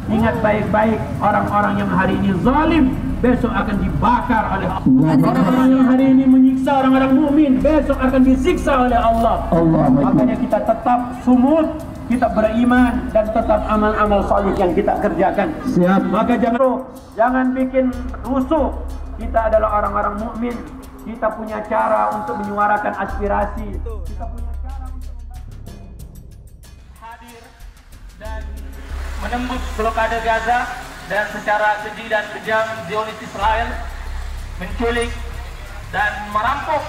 Ingat baik-baik, orang-orang yang hari ini zalim besok akan dibakar oleh Allah. Orang-orang yang hari ini menyiksa orang-orang mukmin besok akan disiksa oleh Allah. Makanya kita tetap sumut, kita beriman dan tetap amal-amal salih yang kita kerjakan. Siap. Maka jangan bikin rusuh. Kita adalah orang-orang mukmin. Kita punya cara untuk menyuarakan aspirasi. Kita punya cara untuk hadir dan menembus blokade Gaza, dan secara keji dan kejam Zionis Israel menculik dan merampok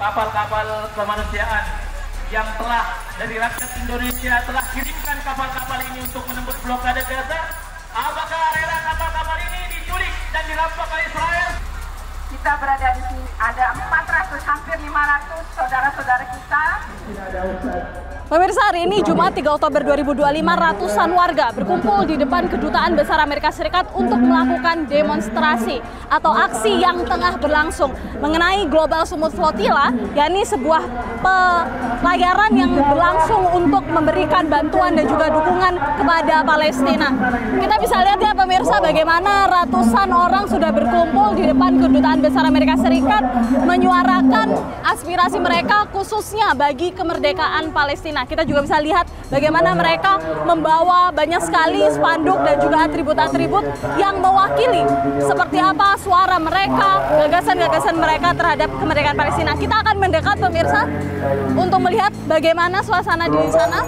kapal-kapal kemanusiaan yang telah dari rakyat Indonesia telah kirimkan kapal-kapal ini untuk menembus blokade Gaza. Apakah rela kapal-kapal ini diculik dan dirampok oleh Israel? Kita berada di sini, ada 400, hampir 500 saudara-saudara kita. Pemirsa, hari ini Jumat 3 Oktober 2025, ratusan warga berkumpul di depan Kedutaan Besar Amerika Serikat untuk melakukan demonstrasi atau aksi yang tengah berlangsung mengenai Global Sumut Flotilla, yakni sebuah pelayaran yang berlangsung untuk memberikan bantuan dan juga dukungan kepada Palestina. Kita bisa lihat ya pemirsa, bagaimana ratusan orang sudah berkumpul di depan Kedutaan Besar Amerika Serikat menyuarakan aspirasi mereka khususnya bagi kemerdekaan Palestina. Kita juga bisa lihat bagaimana mereka membawa banyak sekali spanduk dan juga atribut-atribut yang mewakili seperti apa suara mereka, gagasan-gagasan mereka terhadap kemerdekaan Palestina. Kita akan mendekat pemirsa untuk melihat bagaimana suasana di sana.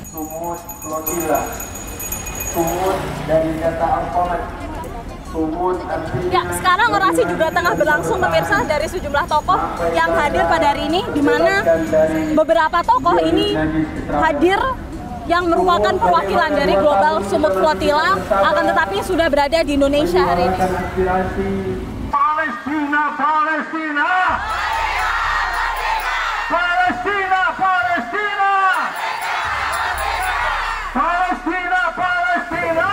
Sumut Flotilla, sumut dari data Alfamart. Ya, sekarang orasi juga tengah berlangsung pemirsa dari sejumlah tokoh yang hadir pada hari ini, di mana beberapa tokoh ini hadir yang merupakan perwakilan dari Global Sumut Flotilla, akan tetapi sudah berada di Indonesia hari ini. Palestina, Palestina, Palestina, Palestina, Palestina, Palestina.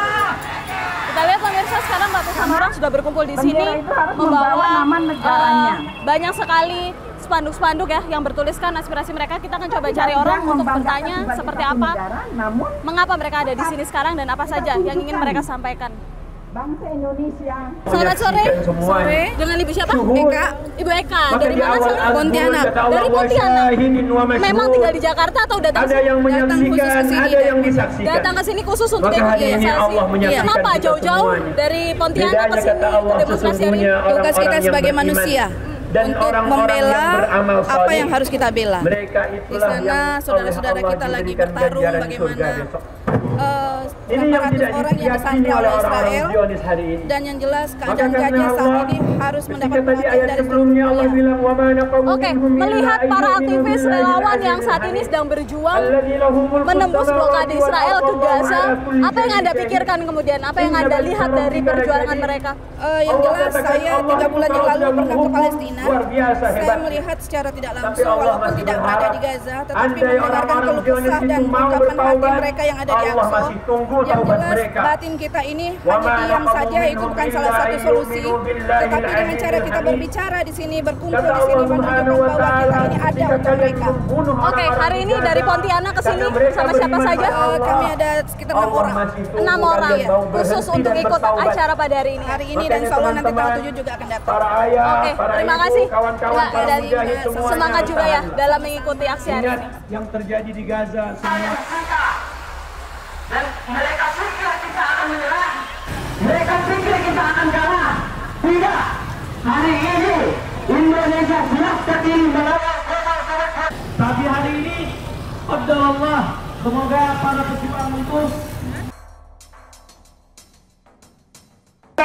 Kita lihat pemirsa, sekarang ratusan orang sudah berkumpul di sini membawa banyak sekali spanduk-spanduk ya yang bertuliskan aspirasi mereka. Kita akan coba cari orang untuk bertanya seperti apa, mengapa mereka ada di sini sekarang dan apa saja yang ingin mereka sampaikan. Bangsa Indonesia. Selamat sore. Sore. Dengan Ibu siapa? Eka. Ibu Eka. Dari mana sih? Pontianak. Dari Pontianak. Memang tinggal di Jakarta atau datang? Ada yang menyaksikan, ada yang disaksikan. Datang ke sini khusus untuk demonstrasi. Kenapa jauh-jauh dari Pontianak ke sini demonstrasi hari ini? Tugas kita sebagai manusia untuk membela apa yang harus kita bela. Di sana saudara-saudara kita lagi bertarung bagaimana 800 orang yang disandra oleh Israel, dan yang jelas keadaan Gaza saat ini harus mendapat perhatian dari seluruh dunia. Oke, melihat para aktivis relawan yang saat ini sedang berjuang menembus blokade Israel ke Gaza, apa yang Anda pikirkan kemudian? Apa yang Anda lihat dari perjuangan mereka? Yang jelas, saya 3 bulan yang lalu pernah ke Palestina. Saya melihat secara tidak langsung, walaupun tidak berada di Gaza, tetapi mendengarkan keluh kesah dan ungkapan hati mereka yang ada di Aqsa. Yang jelas, batin kita ini hanya diam saja, itu bukan salah satu solusi. Tetapi dengan cara kita berbicara di sini, berkumpul di sini, menunjukkan bahwa kita ini ada untuk mereka. Oke, hari ini dari Pontianak ke sini sama siapa saja? Kami ada sekitar 6 orang. 6 orang, khusus untuk ikut acara pada hari ini. Hari ini dan insya Allah nanti tanggal 7 juga akan datang. Oke, terima kasih. Dan semangat juga ya dalam mengikuti aksi hari ini. Yang terjadi di Gaza semua. Dan mereka pikir kita akan menyerah. Mereka pikir kita akan kalah. Tidak. Hari ini Indonesia siap berdiri melawan global sumut. Tapi hari ini, Allah, semoga para pejuang itu.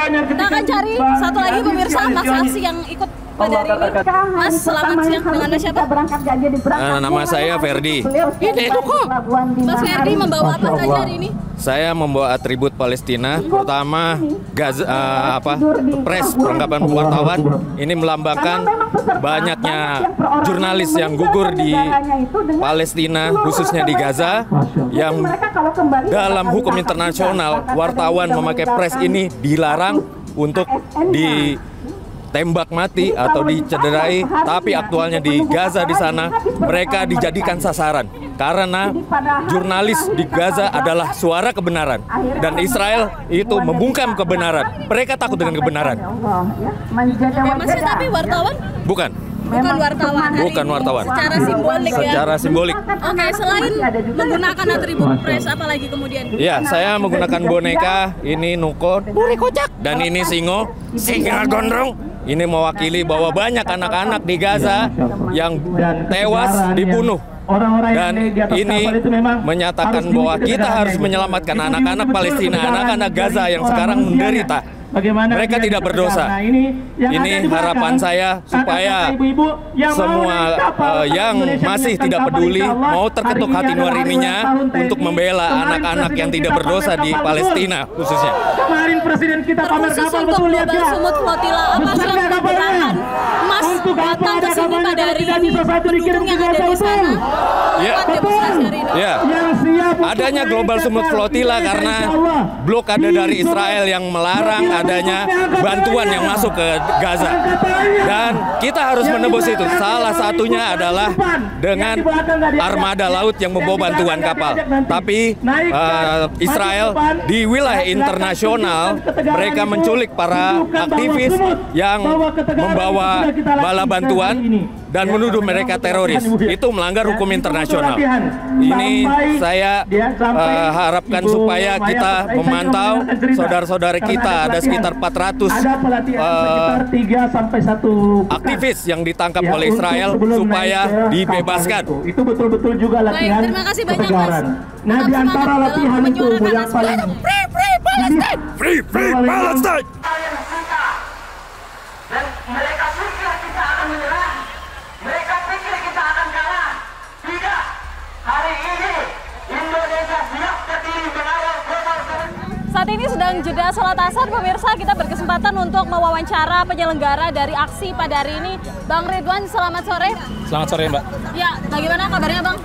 Kita akan cari satu lagi pemirsa mas aksi yang ikut pada hari ini. Mas, selamat siang. Dengan Anda siapa? Nama saya Ferdi. Itu kok. Mas Ferdi membawa apa saja hari ini? Saya membawa atribut Palestina, pertama pres perlengkapan wartawan. Ini melambangkan banyaknya jurnalis yang gugur di Palestina, khususnya di Gaza, yang dalam hukum internasional wartawan memakai pres ini dilarang untuk ditembak mati atau dicederai, tapi aktualnya di Gaza di sana mereka dijadikan sasaran karena jurnalis di Gaza adalah suara kebenaran dan Israel itu membungkam kebenaran. Mereka takut dengan kebenaran. Masih tapi wartawan? Bukan. Bukan wartawan. Bukan wartawan. Secara simbolik ya. Secara simbolik. Oke, selain menggunakan atribut press, apalagi kemudian? Ya, saya menggunakan boneka. Ini Nuko, kocak, dan ini singa gondrong. Ini mewakili bahwa banyak anak-anak di Gaza yang tewas dibunuh. Dan ini menyatakan bahwa kita harus menyelamatkan anak-anak Palestina, anak-anak Gaza yang sekarang menderita. Mereka tidak berdosa. Ini harapan saya supaya semua yang masih tidak peduli mau terketuk hati nuraninya untuk membela anak-anak yang tidak berdosa di Palestina khususnya. Kemarin presiden kita pamer kapal, betul lihat ya? Sumut Flotilla apa sih yang bergerakan? Mas datang ke sini pada hari ini, pendukung yang ada di sana. Ya, ya. Adanya Global Sumut Flotilla karena blokade dari Israel yang melarang adanya bantuan yang masuk ke Gaza. Dan kita harus menembus itu. Salah satunya adalah dengan armada laut yang membawa bantuan kapal. Tapi Israel di wilayah internasional mereka menculik para aktivis yang membawa bala bantuan dan menuduh mereka teroris. Itu melanggar hukum internasional. Ini saya harapkan supaya kita memantau saudara-saudara kita, ada sekitar 400 aktivis yang ditangkap oleh Israel supaya dibebaskan. Itu betul-betul juga latihan. Baik, terima kasih banyak, Mas. Nah, di antara latihan itu yang paling Free Palestine. Free Palestine. Dan mereka pikir kita akan menyerah. Mereka pikir kita akan kalah. Tidak. Hari ini Indonesia siap berdiri mengawal global. Saat ini sedang jeda sholat asar, pemirsa. Kita berkesempatan untuk mewawancara penyelenggara dari aksi pada hari ini. Bang Ridwan, selamat sore. Selamat sore, Mbak. Ya, bagaimana kabarnya, Bang?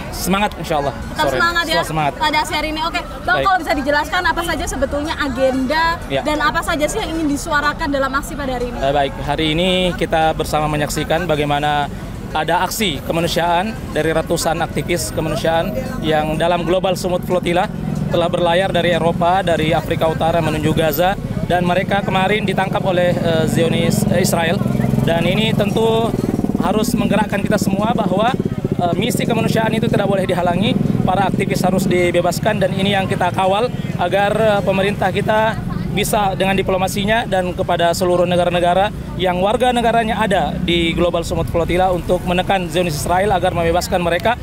Semangat, insya Allah. Tetap semangat ya, semangat pada aksi hari ini. Oke, Bang, baik. Kalau bisa dijelaskan apa saja sebetulnya agenda ya, dan apa saja sih yang ingin disuarakan dalam aksi pada hari ini? Baik, hari ini kita bersama menyaksikan bagaimana ada aksi kemanusiaan dari ratusan aktivis kemanusiaan yang dalam Global Sumut Flotilla telah berlayar dari Eropa, dari Afrika Utara menuju Gaza, dan mereka kemarin ditangkap oleh Zionis Israel. Dan ini tentu harus menggerakkan kita semua bahwa misi kemanusiaan itu tidak boleh dihalangi, para aktivis harus dibebaskan, dan ini yang kita kawal agar pemerintah kita bisa dengan diplomasinya dan kepada seluruh negara-negara yang warga negaranya ada di Global Sumut Flotilla untuk menekan Zionis Israel agar membebaskan mereka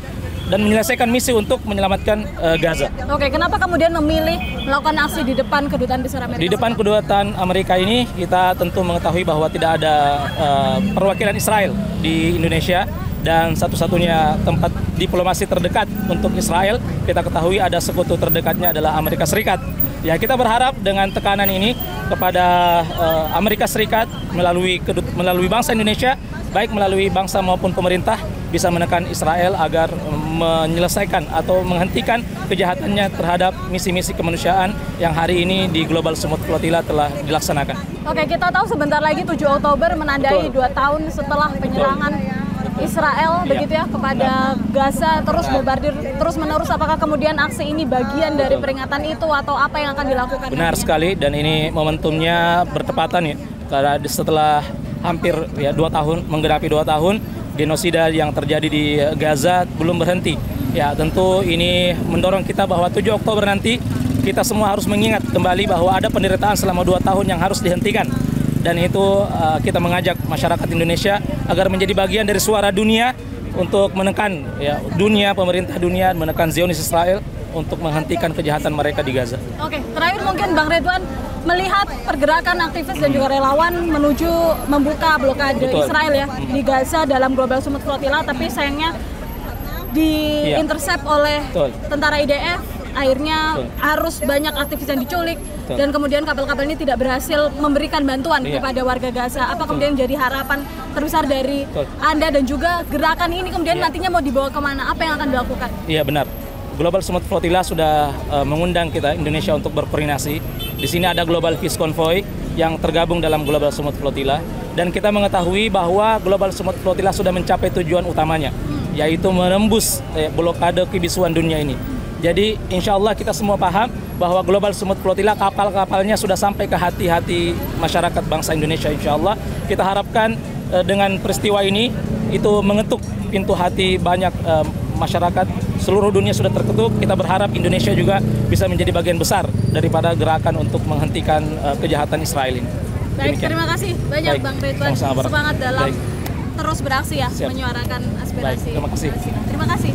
dan menyelesaikan misi untuk menyelamatkan Gaza. Oke, kenapa kemudian memilih melakukan aksi di depan Kedutaan Besar Amerika? Di depan Kedutaan Amerika ini kita tentu mengetahui bahwa tidak ada perwakilan Israel di Indonesia, dan satu-satunya tempat diplomasi terdekat untuk Israel kita ketahui ada sekutu terdekatnya adalah Amerika Serikat. Ya, kita berharap dengan tekanan ini kepada Amerika Serikat melalui bangsa Indonesia, baik melalui bangsa maupun pemerintah, bisa menekan Israel agar menyelesaikan atau menghentikan kejahatannya terhadap misi-misi kemanusiaan yang hari ini di Global Sumut Flotilla telah dilaksanakan. Oke, kita tahu sebentar lagi 7 Oktober menandai 2 tahun setelah penyerangan Israel begitu ya kepada Gaza, terus bombardir terus menerus. Apakah kemudian aksi ini bagian dari peringatan itu atau apa yang akan dilakukan? Benar sekali, dan ini momentumnya bertepatan ya, karena setelah hampir 2 tahun, menggenapi 2 tahun genosida yang terjadi di Gaza belum berhenti. Ya, tentu ini mendorong kita bahwa 7 Oktober nanti kita semua harus mengingat kembali bahwa ada penderitaan selama 2 tahun yang harus dihentikan. Dan itu kita mengajak masyarakat Indonesia agar menjadi bagian dari suara dunia untuk menekan dunia, pemerintah dunia menekan Zionis Israel untuk menghentikan kejahatan mereka di Gaza. Oke, terakhir mungkin Bang Ridwan, melihat pergerakan aktivis dan juga relawan menuju membuka blokade Israel ya di Gaza dalam Global Sumut Flotilla, tapi sayangnya diintercept oleh tentara IDF. Akhirnya harus banyak aktivis yang diculik dan kemudian kapal-kapal ini tidak berhasil memberikan bantuan kepada warga Gaza. Apa kemudian jadi harapan terbesar dari Anda dan juga gerakan ini kemudian nantinya mau dibawa kemana? Apa yang akan dilakukan? Iya, benar. Global Sumut Flotilla sudah mengundang kita Indonesia untuk berkoordinasi. Di sini ada Global Peace Convoy yang tergabung dalam Global Smooth Flotilla, dan kita mengetahui bahwa Global Smooth Flotilla sudah mencapai tujuan utamanya, yaitu menembus blokade kebisuan dunia ini. Jadi insya Allah kita semua paham bahwa Global Smooth Flotilla kapal-kapalnya sudah sampai ke hati-hati masyarakat bangsa Indonesia. Insya Allah kita harapkan dengan peristiwa ini itu mengetuk pintu hati banyak masyarakat seluruh dunia sudah terketuk. Kita berharap Indonesia juga bisa menjadi bagian besar daripada gerakan untuk menghentikan kejahatan Israel ini. Baik, terima kasih banyak Bang Ridwan. Semangat dalam terus beraksi ya, Siap. menyuarakan aspirasi. Baik, terima kasih. Terima kasih.